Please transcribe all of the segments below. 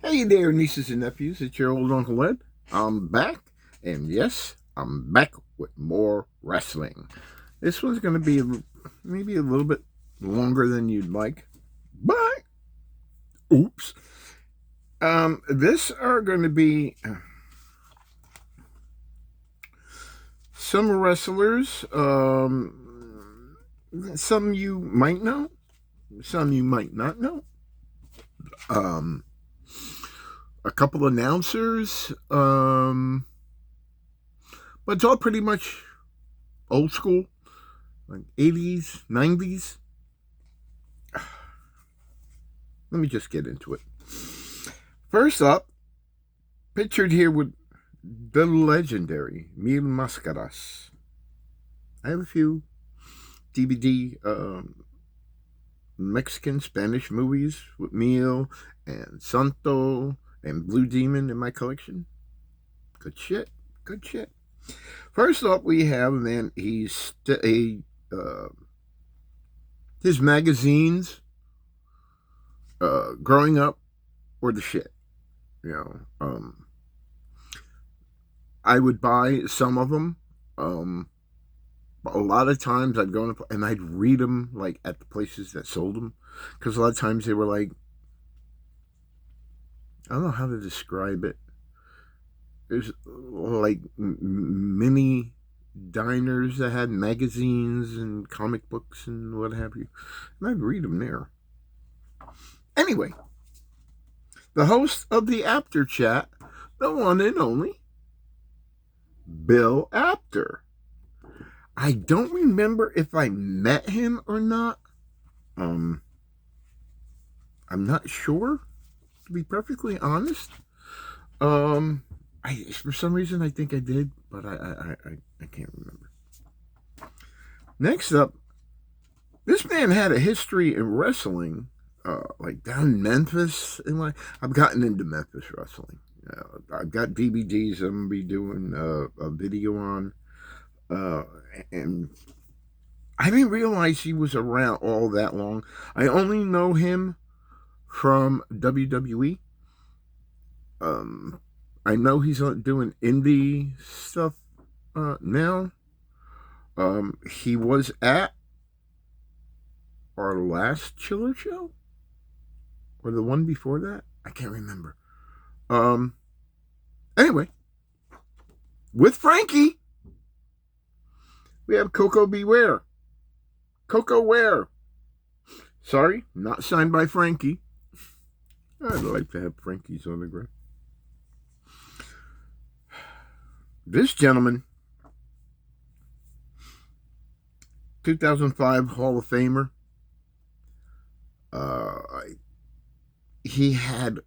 Hey there, nieces and nephews. It's your old Uncle Ed. I'm back, and yes, I'm back with more wrestling. This one's going to be maybe a little bit longer than you'd like, but oops. This are going to be some wrestlers. Some you might know, some you might not know. Um, a couple announcers. But it's all pretty much old school, like 80s, 90s. Let me just get into it. First up, pictured here with the legendary Mil Mascaras. I have a few DVD Mexican Spanish movies with Mil and Santo and Blue Demon in my collection. Good shit. Good shit. First up, we have a man. He's his magazines growing up were the shit. You know, I would buy some of them. But a lot of times I'd go and I'd read them like at the places that sold them, because a lot of times they were like, I don't know how to describe it. There's like mini diners that had magazines and comic books and what have you, and I'd read them there. Anyway, the host of the Apter Chat, the one and only Bill Apter. I don't remember if I met him or not. I'm not sure, to be perfectly honest. For some reason I think I did, but I can't remember. Next up, this man had a history in wrestling, like down in Memphis. And I've gotten into Memphis wrestling. I've got DVDs I'm gonna be doing a video on, and I didn't realize he was around all that long. I only know him from WWE. I know he's doing indie stuff now. He was at our last Chiller show, or the one before that. I can't remember. Anyway, with Frankie, we have Coco Beware. Coco Ware. Sorry, not signed by Frankie. I'd like to have Frankie's autograph. This gentleman, 2005 Hall of Famer, he had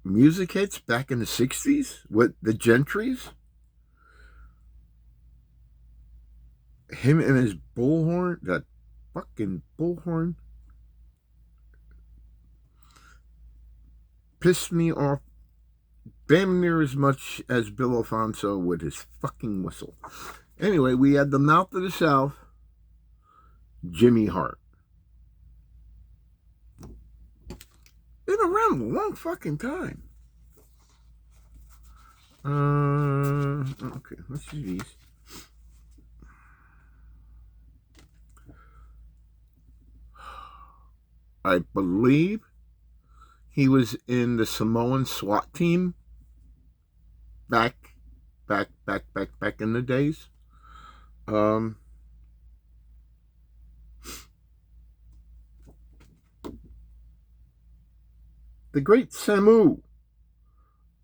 music hits back in the 60s with the Gentrys. Him and his bullhorn, that fucking bullhorn, pissed me off damn near as much as Bill Alfonso with his fucking whistle. Anyway, we had the Mouth of the South, Jimmy Hart. Been around a long fucking time. Okay, let's see these. I believe he was in the Samoan SWAT team back in the days. The great Samu.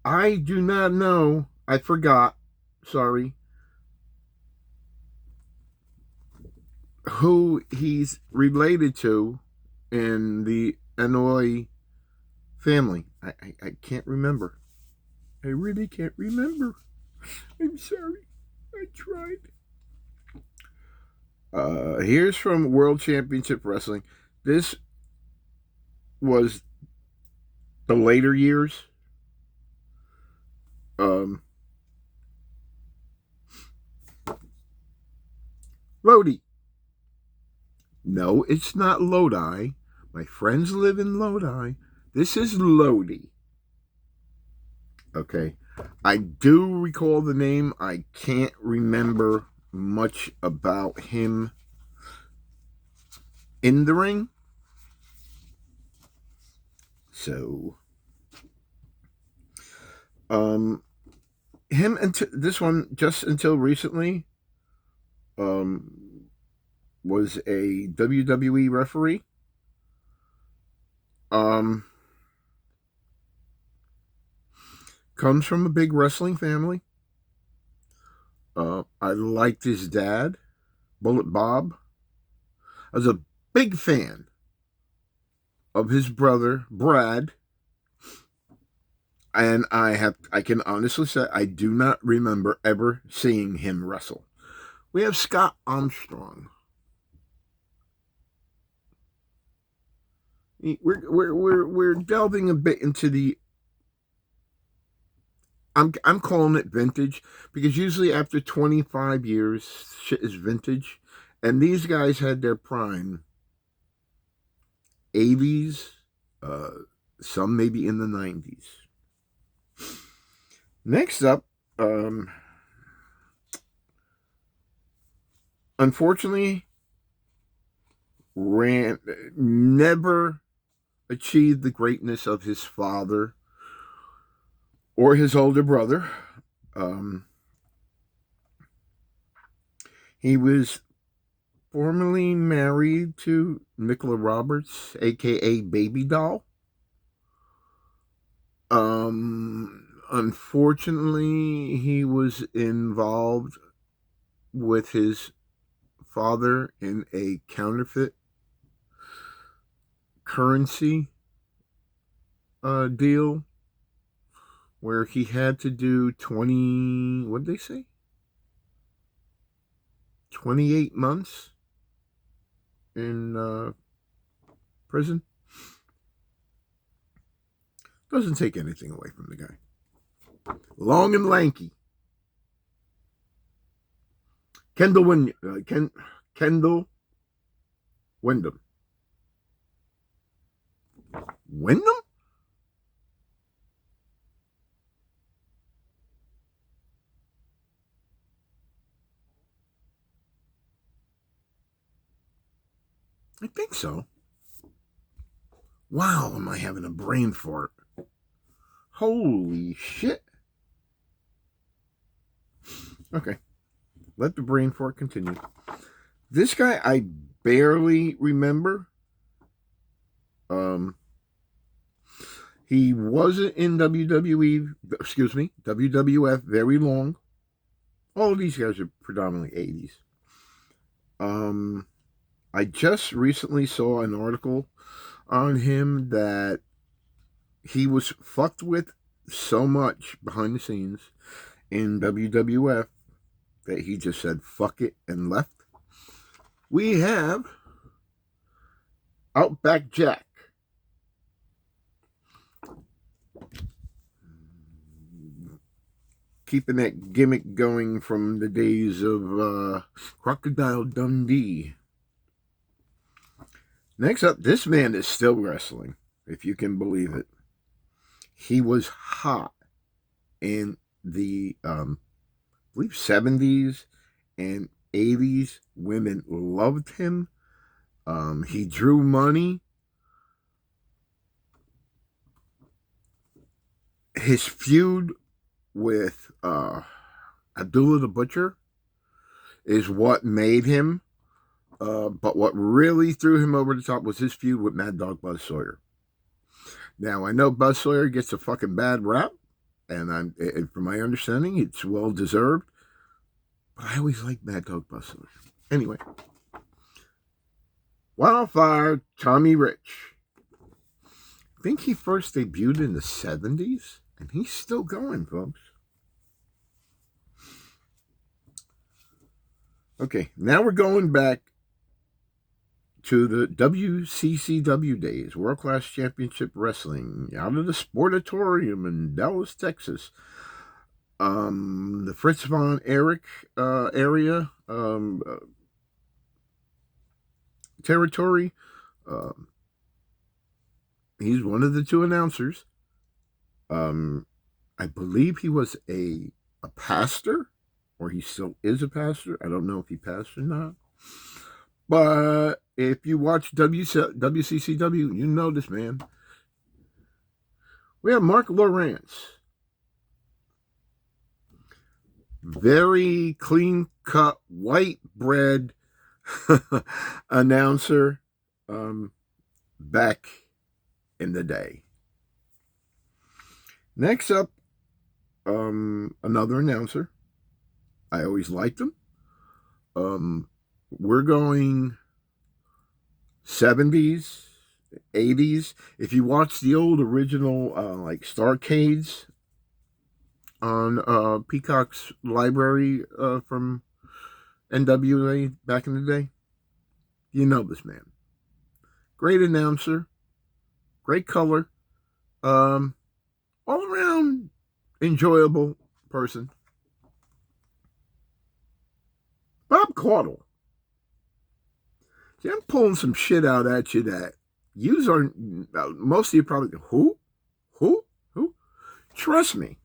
I do not know. I forgot. Sorry. Who he's related to in the Anoa'i family. I can't remember. I really can't remember. I'm sorry. I tried. Here's from World Championship Wrestling. This was the later years. Lodi. No, it's not Lodi. My friends live in Lodi. This is Lodi. Okay. I do recall the name. I can't remember much about him in the ring. So, him until this one, just until recently, um, was a WWE referee. Um, comes from a big wrestling family. I liked his dad, Bullet Bob. I was a big fan of his brother, Brad. And I can honestly say I do not remember ever seeing him wrestle. We have Scott Armstrong. We're delving a bit into the. I'm calling it vintage because usually after 25 years, shit is vintage, and these guys had their prime 80s, uh, some maybe in the 90s. Next up, unfortunately, ran never achieved the greatness of his father or his older brother. Um, he was formerly married to Nicola Roberts, aka Baby Doll. Unfortunately, he was involved with his father in a counterfeit currency deal where he had to do 20, what did they say? 28 months in prison. Doesn't take anything away from the guy. Long and lanky. Kendall Windham. Windham? I think so. Wow, am I having a brain fart? Holy shit. Okay, let the brain fart continue. This guy I barely remember. Um, he wasn't in WWE, excuse me, WWF very long. All of these guys are predominantly 80s. I just recently saw an article on him that he was fucked with so much behind the scenes in WWF that he just said fuck it and left. We have Outback Jack. Keeping that gimmick going from the days of Crocodile Dundee. Next up, this man is still wrestling, if you can believe it. He was hot in the, I believe, 70s and 80s. Women loved him. He drew money. His feud with Abdullah the Butcher is what made him. But what really threw him over the top was his feud with Mad Dog Buzz Sawyer. Now, I know Buzz Sawyer gets a fucking bad rap, and from my understanding, it's well deserved. But I always liked Mad Dog Buzz Sawyer. Anyway, Wildfire Tommy Rich. I think he first debuted in the 70s, and he's still going, folks. Okay, now we're going back to the WCCW days, World Class Championship Wrestling, out of the Sportatorium in Dallas, Texas. The Fritz von Erich area territory. He's one of the two announcers. I believe he was a pastor, or he still is a pastor. I don't know if he passed or not. But if you watch WCCW, you know this man. We have Mark Lawrence. Very clean cut, white bread announcer back in the day. Next up, another announcer. I always liked him. We're going 70s, 80s. If you watch the old original like Starcades on Peacock's library from NWA back in the day, you know this man. Great announcer, great color, all around enjoyable person. Bob Caudle. See, I'm pulling some shit out at you that yous aren't, most of you probably go, who? Trust me.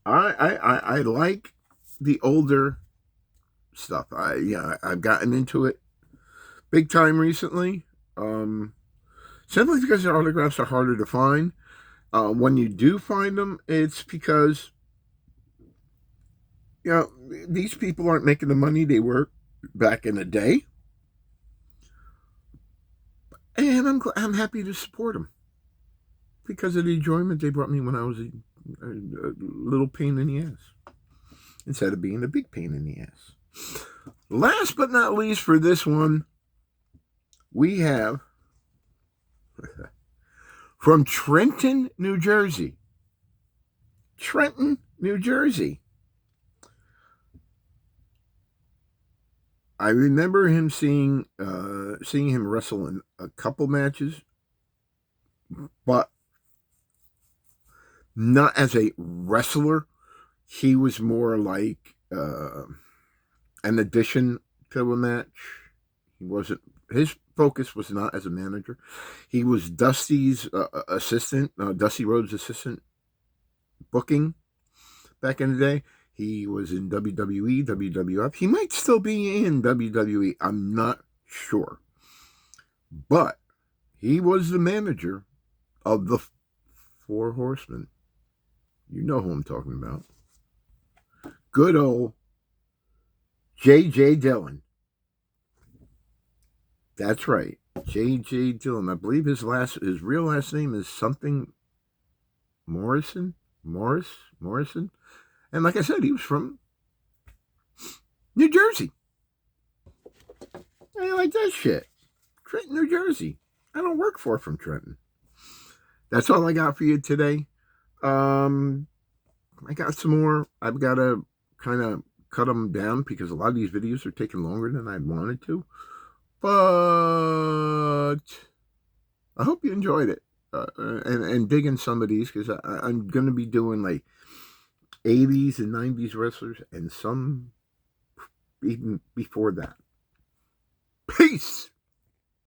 I like the older stuff. I've gotten into it big time recently. Simply because their autographs are harder to find. When you do find them, it's because these people aren't making the money they were back in the day, and I'm happy to support them because of the enjoyment they brought me when I was a little pain in the ass, instead of being a big pain in the ass. Last but not least for this one, we have from Trenton, New Jersey. Trenton, New Jersey. I remember him seeing him wrestle in a couple matches, but not as a wrestler. He was more like an addition to a match. He wasn't. His focus was not as a manager. He was Dusty's assistant, Dusty Rhodes' assistant booking back in the day. He was in WWE, WWF. He might still be in WWE. I'm not sure. But he was the manager of the Four Horsemen. You know who I'm talking about. Good old J.J. Dillon. That's right. J.J. Dillon. I believe his real last name is something Morrison. And like I said, he was from New Jersey. I like that shit. Trenton, New Jersey. I don't work for from Trenton. That's all I got for you today. I got some more. I've got to kind of cut them down because a lot of these videos are taking longer than I'd wanted to. But I hope you enjoyed it and digging some of these because I'm going to be doing like 80s and 90s wrestlers and some even before that. Peace!